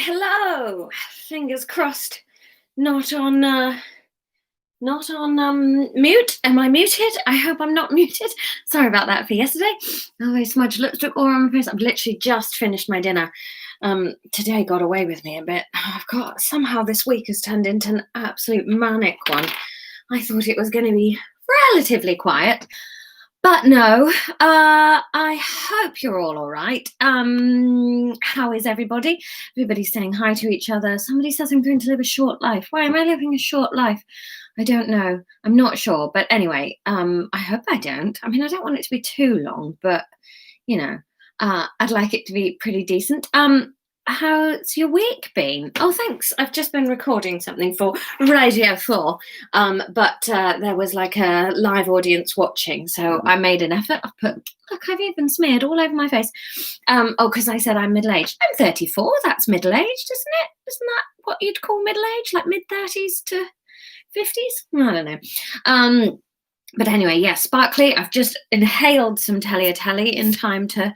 Hello. Fingers crossed. Not on. Mute. Am I muted? I hope I'm not muted. Sorry about that for yesterday. Oh, I smudged lipstick all on my face. I've literally just finished my dinner. Today got away with me a bit. I've got somehow this week has turned into an absolute manic one. I thought it was going to be relatively quiet. But no, I hope you're all right. How is everybody? Everybody's saying hi to each other. Somebody says I'm going to live a short life. Why am I living a short life? I don't know. I'm not sure. But anyway, I hope I don't. I mean, I don't want it to be too long, but, you know, I'd like it to be pretty decent. How's your week been? Oh, thanks. I've just been recording something for Radio 4, but there was like a live audience watching, so I made an effort. Look, I've even smeared all over my face. Because I said I'm middle-aged. I'm 34. That's middle-aged, isn't it? Isn't that what you'd call middle-aged, like mid-30s to 50s? I don't know. But anyway, yeah, sparkly. I've just inhaled some Telly in time to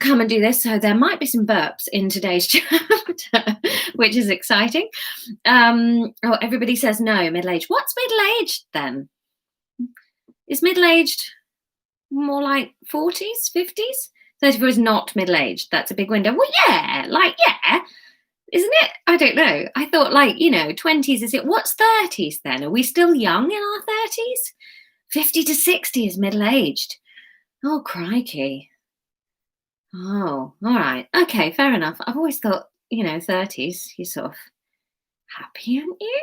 come and do this. So there might be some burps in today's chapter, which is exciting. Everybody says no, middle-aged. What's middle-aged then? Is middle-aged more like 40s, 50s? 34 is not middle-aged. That's a big window. Well, yeah, isn't it? I don't know. I thought 20s is it? What's 30s then? Are we still young in our 30s? 50 to 60 is middle-aged. Oh, crikey. Oh, all right. Okay, fair enough. I've always thought, 30s, you're sort of happy, aren't you?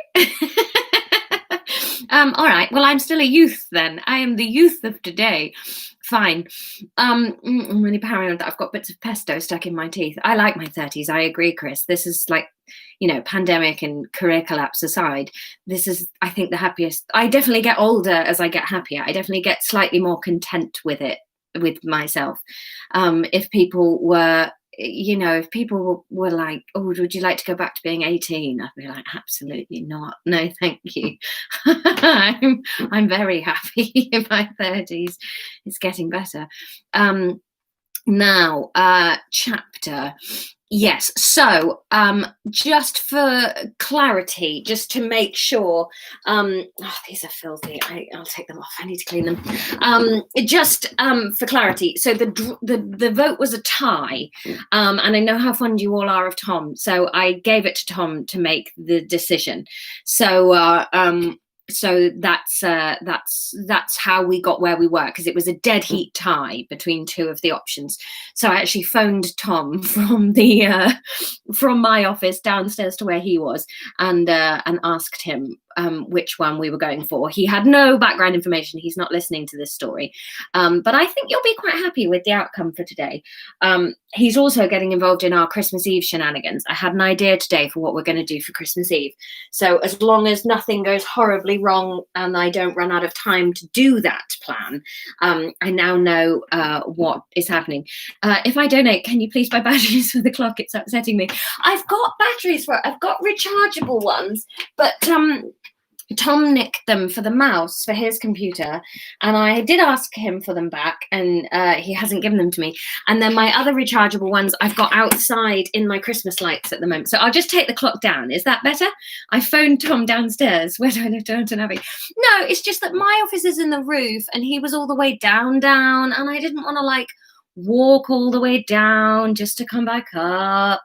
All right. Well, I'm still a youth then. I am the youth of today. Fine. I'm really paranoid that I've got bits of pesto stuck in my teeth. I like my 30s. I agree, Chris. This is pandemic and career collapse aside, this is, I think, the happiest. I definitely get older as I get happier. I definitely get slightly more content with it, with myself. If people were, like, oh, would you like to go back to being 18? I'd be like, absolutely not. No, thank you. I'm very happy in my 30s. It's getting better. Now, chapter. Yes, so just for clarity, just to make sure, these are filthy. I'll take them off. I need to clean them. Just for clarity, so the vote was a tie, and I know how fond you all are of Tom, so I gave it to Tom to make the decision. So that's how we got where we were, because it was a dead heat tie between two of the options. So I actually phoned Tom from my office downstairs to where he was, and asked him which one we were going for. He had no background information. He's not listening to this story, but I think you'll be quite happy with the outcome for today. He's also getting involved in our Christmas Eve shenanigans. I had an idea today for what we're going to do for Christmas Eve. So as long as nothing goes horribly wrong and I don't run out of time to do that plan, I now know what is happening. If I donate, can you please buy batteries for the clock? It's upsetting me. I've got batteries for it. I've got rechargeable ones, but Tom nicked them for the mouse for his computer, and I did ask him for them back, and he hasn't given them to me. And then my other rechargeable ones I've got outside in my Christmas lights at the moment. So I'll just take the clock down. Is that better? I phoned Tom downstairs. Where do I live, Downton Abbey? No, it's just that my office is in the roof, and he was all the way down, and I didn't want to walk all the way down just to come back up.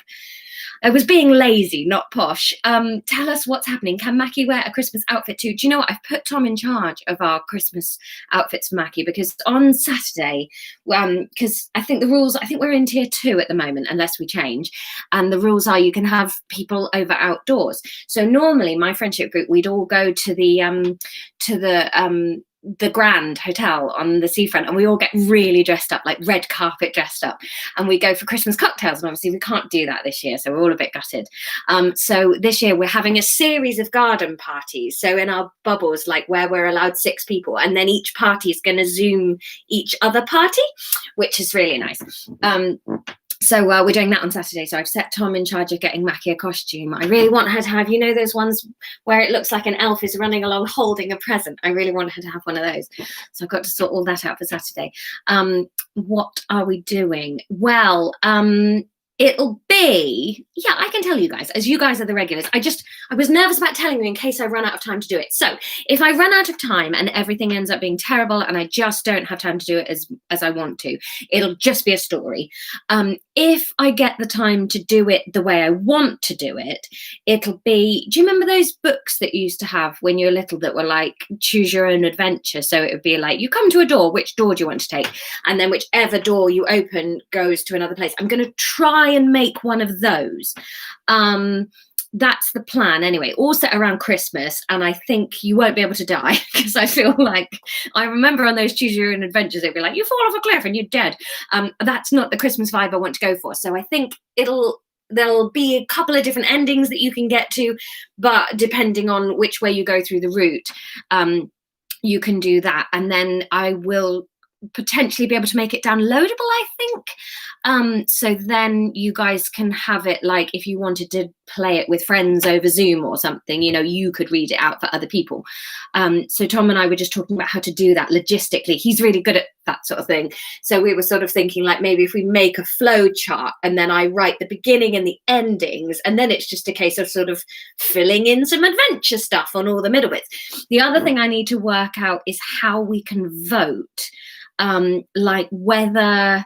I was being lazy, not posh. Tell us what's happening. Can Mackie wear a Christmas outfit too? Do you know what? I've put Tom in charge of our Christmas outfits for Mackie, because on Saturday, because I think we're in tier 2 at the moment, unless we change. And the rules are you can have people over outdoors. So normally my friendship group, we'd all go to the Grand Hotel on the seafront, and we all get really dressed up, like red carpet dressed up, and we go for Christmas cocktails, and obviously we can't do that this year, so we're all a bit gutted. So this year we're having a series of garden parties, so in our bubbles, like where we're allowed 6 people, and then each party is going to Zoom each other party, which is really nice. So we're doing that on Saturday. So I've set Tom in charge of getting Mackie a costume. I really want her to have, those ones where it looks like an elf is running along holding a present. I really want her to have one of those. So I've got to sort all that out for Saturday. What are we doing? Well, It'll be, yeah, I can tell you guys, as you guys are the regulars. I was nervous about telling you in case I run out of time to do it. So if I run out of time and everything ends up being terrible and I just don't have time to do it as I want to, it'll just be a story. If I get the time to do it the way I want to do it, it'll be, do you remember those books that you used to have when you were little that were like choose your own adventure? So it would be like, you come to a door, which door do you want to take? And then whichever door you open goes to another place. I'm going to try and make one of those. That's the plan anyway, all set around Christmas, and I think you won't be able to die because I feel like I remember on those choose your own adventures it'd be like you fall off a cliff and you're dead. That's not the Christmas vibe I want to go for, so I think there'll be a couple of different endings that you can get to, but depending on which way you go through the route, you can do that, and then I will potentially be able to make it downloadable, I think. So then you guys can have it, like if you wanted to play it with friends over Zoom or something, you could read it out for other people. So Tom and I were just talking about how to do that logistically. He's really good at that sort of thing. So we were sort of thinking like maybe if we make a flow chart and then I write the beginning and the endings, and then it's just a case of sort of filling in some adventure stuff on all the middle bits. The other thing I need to work out is how we can vote. Like whether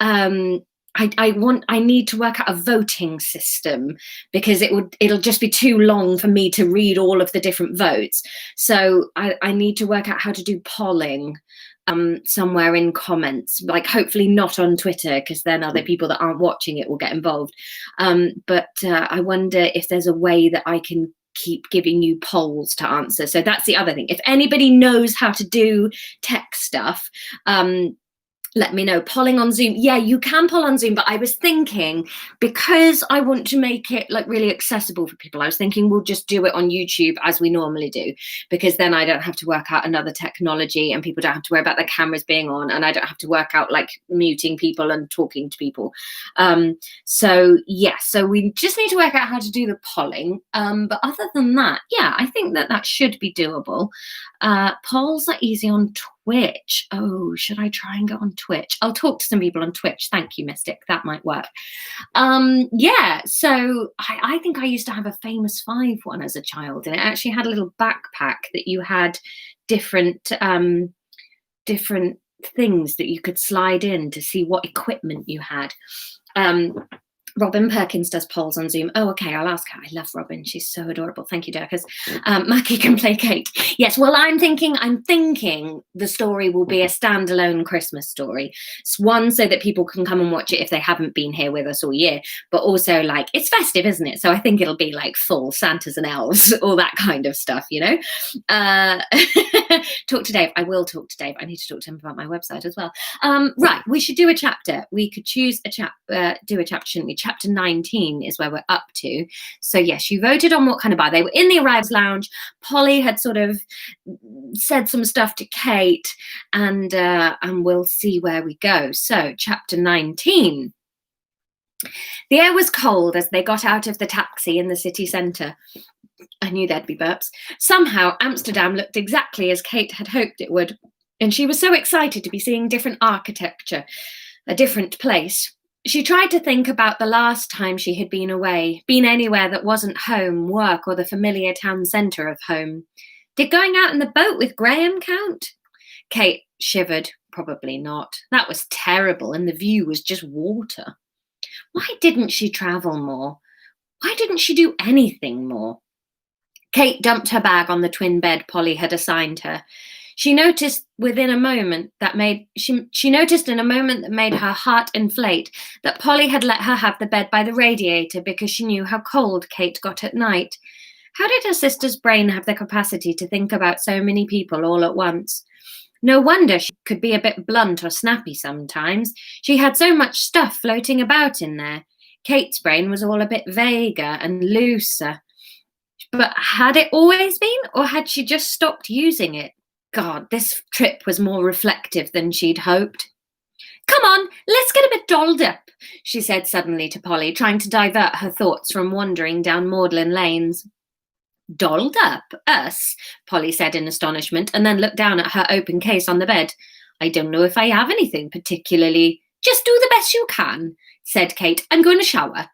I need to work out a voting system, because it'll just be too long for me to read all of the different votes. So I need to work out how to do polling somewhere in comments, like hopefully not on Twitter, because then other people that aren't watching it will get involved. But I wonder if there's a way that I can keep giving you polls to answer. So that's the other thing. If anybody knows how to do tech stuff, let me know. Polling on Zoom. Yeah, you can poll on Zoom, but I was thinking, because I want to make it like really accessible for people, I was thinking we'll just do it on YouTube as we normally do, because then I don't have to work out another technology and people don't have to worry about their cameras being on, and I don't have to work out like muting people and talking to people. So we just need to work out how to do the polling. But other than that, yeah, I think that should be doable. Polls are easy on Twitch. Oh, should I try and go on Twitch? I'll talk to some people on Twitch. Thank you, Mystic. That might work. Yeah, so I think I used to have a Famous Five one as a child, and it actually had a little backpack that you had different things that you could slide in to see what equipment you had. Robin Perkins does polls on Zoom. Oh, okay, I'll ask her. I love Robin. She's so adorable. Thank you, Dirkers. Mackie can play Kate. Yes, well, I'm thinking the story will be a standalone Christmas story. It's one so that people can come and watch it if they haven't been here with us all year, but also like it's festive, isn't it? So I think it'll be like full Santas and elves, all that kind of stuff, Talk to Dave. I will talk to Dave. I need to talk to him about my website as well. Right, we should do a chapter. We could choose do a chapter, shouldn't we? Chapter 19 is where we're up to. So yes, you voted on what kind of bar. They were in the arrivals lounge. Polly had sort of said some stuff to Kate, and we'll see where we go. So chapter 19. The air was cold as they got out of the taxi in the city centre. I knew there'd be burps. Somehow Amsterdam looked exactly as Kate had hoped it would, and she was so excited to be seeing different architecture, a different place. She tried to think about the last time she had been away, been anywhere that wasn't home, work, or the familiar town centre of home. Did going out in the boat with Graham count? Kate shivered. Probably not. That was terrible, and the view was just water. Why didn't she travel more? Why didn't she do anything more? Kate dumped her bag on the twin bed Polly had assigned her. She noticed in a moment that made her heart inflate that Polly had let her have the bed by the radiator because she knew how cold Kate got at night. How did her sister's brain have the capacity to think about so many people all at once? No wonder she could be a bit blunt or snappy sometimes. She had so much stuff floating about in there. Kate's brain was all a bit vaguer and looser. But had it always been, or had she just stopped using it? God, this trip was more reflective than she'd hoped. Come on, let's get a bit dolled up, she said suddenly to Polly, trying to divert her thoughts from wandering down Magdalen lanes. Dolled up? Us? Polly said in astonishment, and then looked down at her open case on the bed. I don't know if I have anything particularly. Just do the best you can. said Kate. I'm going to shower.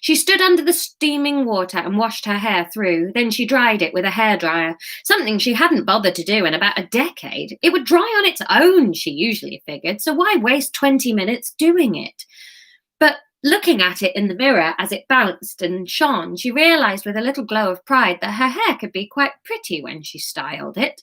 She stood under the steaming water and washed her hair through. Then she dried it with a hairdryer, something she hadn't bothered to do in about a decade. It would dry on its own, she usually figured, so why waste 20 minutes doing it? But looking at it in the mirror as it bounced and shone, she realised with a little glow of pride that her hair could be quite pretty when she styled it.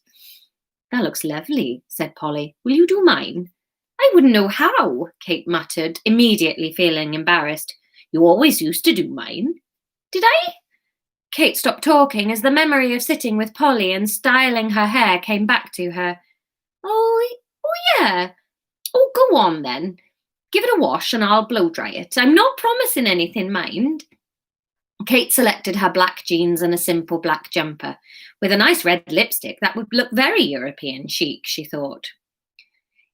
That looks lovely, said Polly. Will you do mine? I wouldn't know how, Kate muttered, immediately feeling embarrassed. You always used to do mine. Did I? Kate stopped talking as the memory of sitting with Polly and styling her hair came back to her. Oh yeah. Oh, go on then. Give it a wash and I'll blow dry it. I'm not promising anything, mind. Kate selected her black jeans and a simple black jumper. With a nice red lipstick, that would look very European chic, she thought.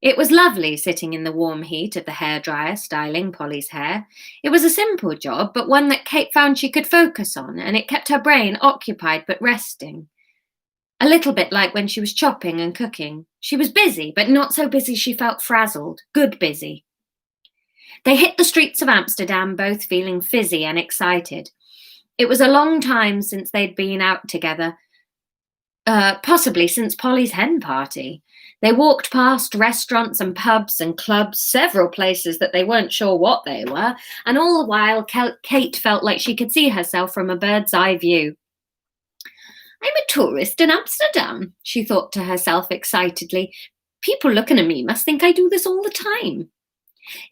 It was lovely sitting in the warm heat of the hairdryer styling Polly's hair. It was a simple job, but one that Kate found she could focus on, and it kept her brain occupied but resting. A little bit like when she was chopping and cooking. She was busy, but not so busy she felt frazzled. Good busy. They hit the streets of Amsterdam, both feeling fizzy and excited. It was a long time since they'd been out together, possibly since Polly's hen party. They walked past restaurants and pubs and clubs, several places that they weren't sure what they were, and all the while Kate felt like she could see herself from a bird's eye view. I'm a tourist in Amsterdam, she thought to herself excitedly. People looking at me must think I do this all the time.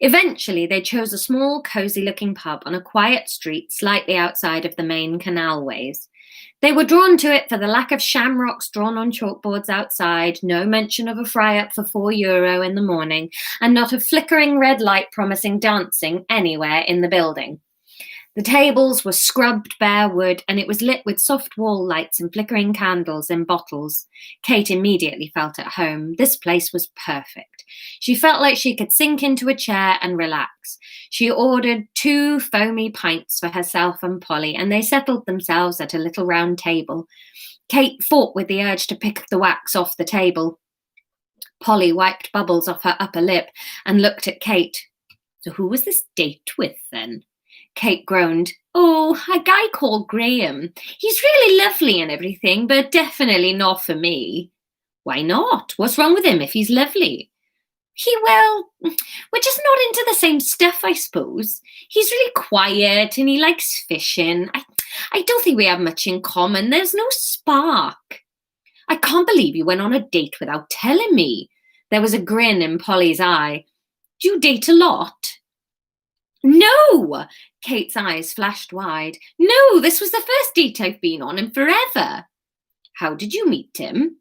Eventually, they chose a small, cosy-looking pub on a quiet street slightly outside of the main canalways. They were drawn to it for the lack of shamrocks drawn on chalkboards outside, no mention of a fry-up for €4 in the morning, and not a flickering red light promising dancing anywhere in the building. The tables were scrubbed bare wood, and it was lit with soft wall lights and flickering candles in bottles. Kate immediately felt at home. This place was perfect. She felt like she could sink into a chair and relax. She ordered 2 foamy pints for herself and Polly, and they settled themselves at a little round table. Kate fought with the urge to pick the wax off the table. Polly wiped bubbles off her upper lip and looked at Kate. So who was this date with, then? Kate groaned. Oh, a guy called Graham. He's really lovely and everything, but definitely not for me. Why not? What's wrong with him if he's lovely? We're just not into the same stuff, I suppose. He's really quiet and he likes fishing. I don't think we have much in common. There's no spark. I can't believe you went on a date without telling me. There was a grin in Polly's eye. Do you date a lot? No! Kate's eyes flashed wide. No, this was the first date I've been on in forever. How did you meet him?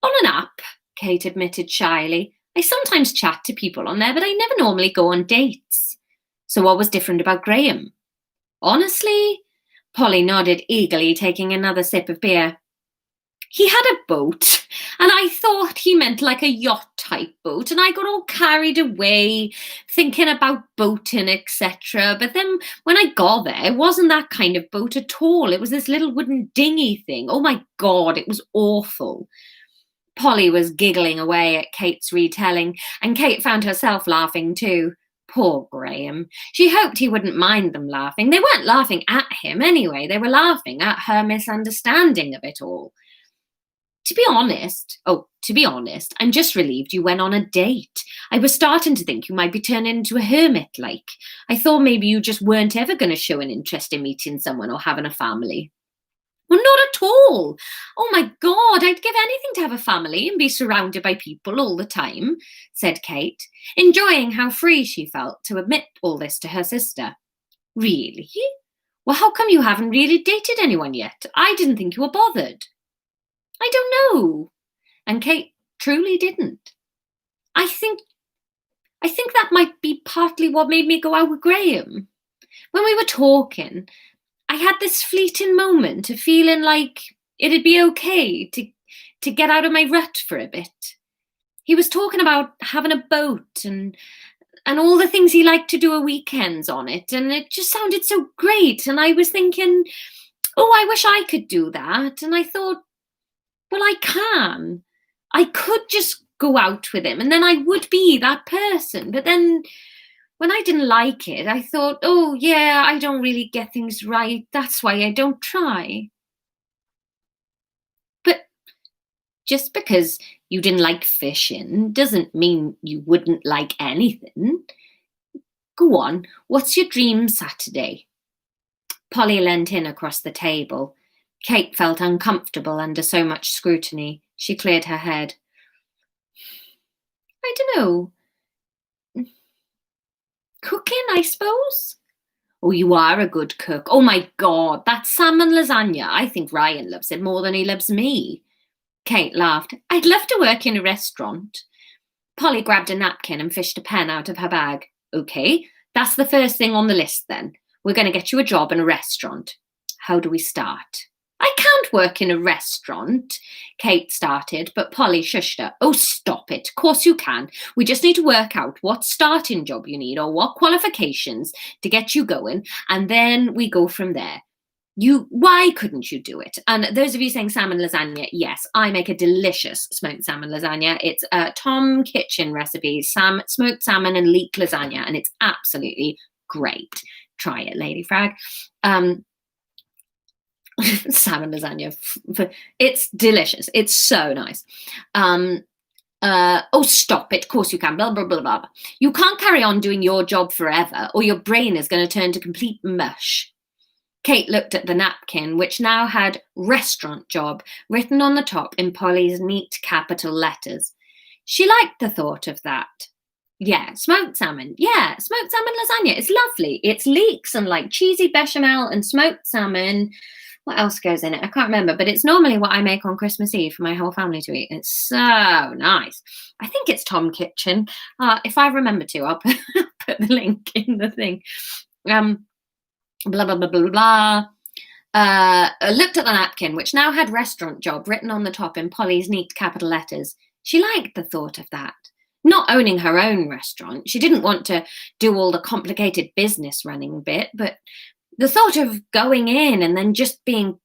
On an app, Kate admitted shyly. I sometimes chat to people on there, but I never normally go on dates. So what was different about Graham? Honestly, Polly nodded eagerly, taking another sip of beer. He had a boat, and I thought he meant like a yacht-type boat, and I got all carried away thinking about boating, etc. But then when I got there, it wasn't that kind of boat at all. It was this little wooden dinghy thing. Oh my God, it was awful. Polly was giggling away at Kate's retelling, and Kate found herself laughing too. Poor Graham. She hoped he wouldn't mind them laughing. They weren't laughing at him anyway. They were laughing at her misunderstanding of it all. To be honest, I'm just relieved you went on a date. I was starting to think you might be turning into a hermit, like. I thought maybe you just weren't ever going to show an interest in meeting someone or having a family. Well, not at all. Oh my God, I'd give anything to have a family and be surrounded by people all the time, said Kate, enjoying how free she felt to admit all this to her sister. Really? Well, how come you haven't really dated anyone yet? I didn't think you were bothered. I don't know. And Kate truly didn't. I think that might be partly what made me go out with Graham. When we were talking, I had this fleeting moment of feeling like it'd be okay to get out of my rut for a bit. He was talking about having a boat and all the things he liked to do at weekends on it, and it just sounded so great. And I was thinking, oh, I wish I could do that. And I thought, well, I can. I could just go out with him and then I would be that person. But then When I didn't like it, I thought, oh, yeah, I don't really get things right. That's why I don't try. But just because you didn't like fishing doesn't mean you wouldn't like anything. Go on, what's your dream Saturday? Polly leant in across the table. Kate felt uncomfortable under so much scrutiny. She cleared her head. I don't know. Cooking, I suppose? Oh, you are a good cook. Oh my God, that salmon lasagna. I think Ryan loves it more than he loves me. Kate laughed. I'd love to work in a restaurant. Polly grabbed a napkin and fished a pen out of her bag. Okay, that's the first thing on the list then. We're going to get you a job in a restaurant. How do we start? I can't work in a restaurant, Kate started, but Polly shushed her. Oh, stop it. Of course you can. We just need to work out what starting job you need or what qualifications to get you going, and then we go from there. Why couldn't you do it? And those of you saying salmon lasagna, yes, I make a delicious smoked salmon lasagna. It's a Tom Kitchen recipe, smoked salmon and leek lasagna, and it's absolutely great. Try it, Lady Frag. Salmon lasagna. It's delicious. It's so nice. Oh, stop it. Of course you can. Blah, blah, blah, blah. You can't carry on doing your job forever or your brain is going to turn to complete mush. Kate looked at the napkin, which now had restaurant job written on the top in Polly's neat capital letters. She liked the thought of that. Yeah, smoked salmon. Yeah, smoked salmon lasagna. It's lovely. It's leeks and like cheesy bechamel and smoked salmon. What else goes in it? I can't remember, but it's normally what I make on Christmas Eve for my whole family to eat. It's so nice. I think it's Tom Kitchen. If I remember to, I'll put the link in the thing. Blah, blah, blah, blah, blah. Looked at the napkin, which now had restaurant job written on the top in Polly's neat capital letters. She liked the thought of that. Not owning her own restaurant, she didn't want to do all the complicated business running bit, but the thought of going in and then just being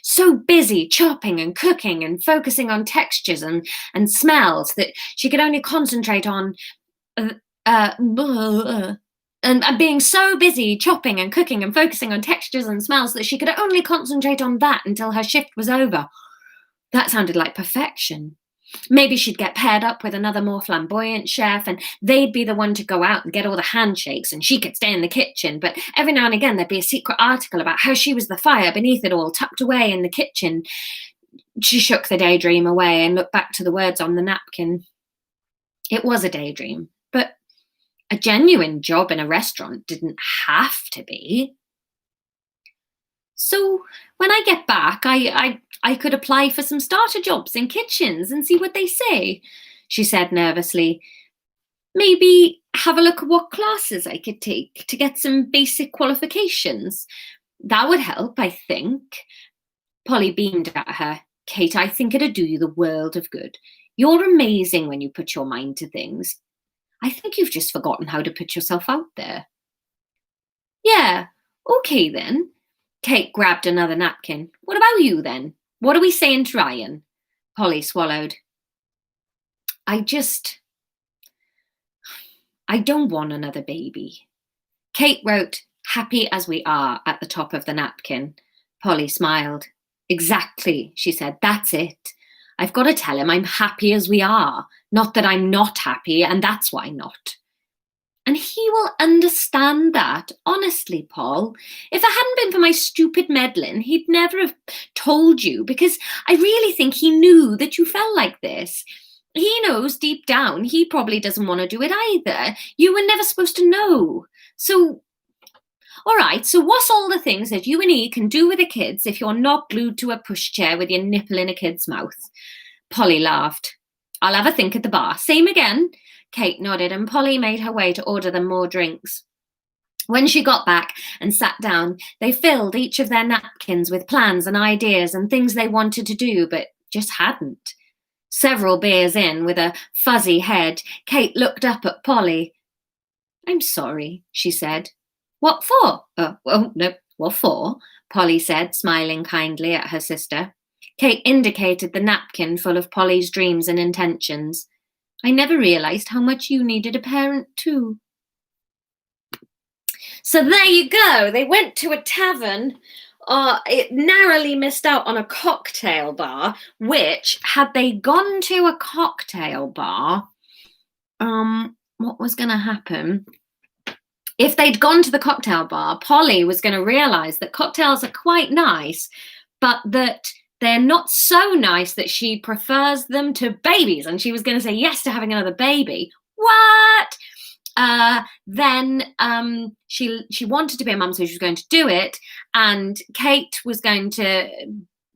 so busy chopping and cooking and focusing on textures and smells that she could only concentrate on and being so busy chopping and cooking and focusing on textures and smells that she could only concentrate on that until her shift was over. That sounded like perfection. Maybe she'd get paired up with another more flamboyant chef and they'd be the one to go out and get all the handshakes and she could stay in the kitchen. But every now and again there'd be a secret article about how she was the fire beneath it all, tucked away in the kitchen. She shook the daydream away and looked back to the words on the napkin. It was a daydream, but a genuine job in a restaurant didn't have to be. So when I get back, I could apply for some starter jobs in kitchens and see what they say, she said nervously. Maybe have a look at what classes I could take to get some basic qualifications. That would help, I think. Polly beamed at her. Kate, I think it'd do you the world of good. You're amazing when you put your mind to things. I think you've just forgotten how to put yourself out there. Yeah, okay then. Kate grabbed another napkin. What about you then? What are we saying to Ryan? Polly swallowed. I don't want another baby. Kate wrote, happy as we are, at the top of the napkin. Polly smiled. Exactly, she said. That's it. I've got to tell him I'm happy as we are, not that I'm not happy, and that's why not. And he will understand that, honestly, Paul. If it hadn't been for my stupid meddling, he'd never have told you, because I really think he knew that you felt like this. He knows deep down he probably doesn't want to do it either. You were never supposed to know. So, all right, so what's all the things that you and he can do with the kids if you're not glued to a pushchair with your nipple in a kid's mouth? Polly laughed. I'll have a think at the bar. Same again? Kate nodded, and Polly made her way to order them more drinks. When she got back and sat down, they filled each of their napkins with plans and ideas and things they wanted to do, but just hadn't. Several beers in, with a fuzzy head, Kate looked up at Polly. I'm sorry, she said. What for? Well, no, what for? Polly said, smiling kindly at her sister. Kate indicated the napkin full of Polly's dreams and intentions. I never realised how much you needed a parent too. So there you go. They went to a tavern. It narrowly missed out on a cocktail bar, which, had they gone to a cocktail bar, what was going to happen? If they'd gone to the cocktail bar, Polly was going to realise that cocktails are quite nice, but that they're not so nice that she prefers them to babies. And she was going to say yes to having another baby. What? Then she wanted to be a mum, so she was going to do it. And Kate was going to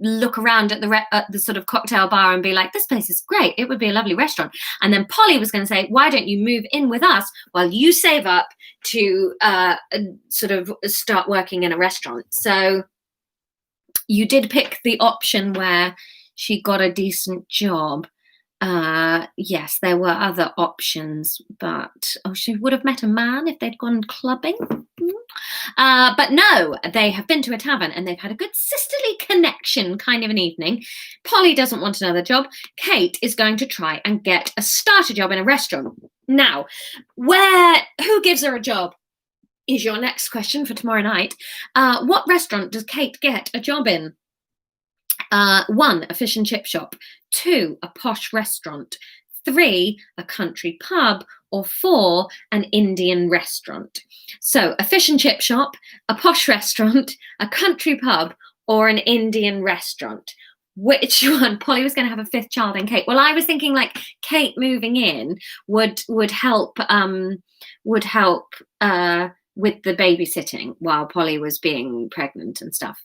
look around at the sort of cocktail bar and be like, this place is great, it would be a lovely restaurant. And then Polly was going to say, why don't you move in with us while you save up to sort of start working in a restaurant. So you did pick the option where she got a decent job. Yes, there were other options, but she would have met a man if they'd gone clubbing. But no, they have been to a tavern and they've had a good sisterly connection kind of an evening. Polly doesn't want another job. Kate is going to try and get a starter job in a restaurant. Now, who gives her a job is your next question for tomorrow night. What restaurant does Kate get a job in? 1, a fish and chip shop. 2, a posh restaurant. 3, a country pub. Or 4, an Indian restaurant. So a fish and chip shop, a posh restaurant, a country pub, or an Indian restaurant. Which one? Polly was going to have a 5th child in Kate. Well, I was thinking like Kate moving in would help with the babysitting while Polly was being pregnant and stuff.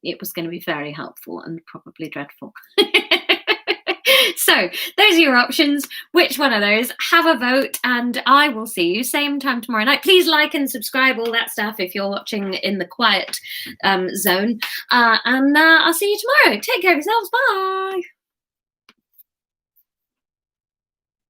It was going to be very helpful and probably dreadful. So those are your options. Which one of those? Have a vote, and I will see you same time tomorrow night. Please like and subscribe, all that stuff, if you're watching in the quiet zone. And I'll see you tomorrow. Take care of yourselves. Bye.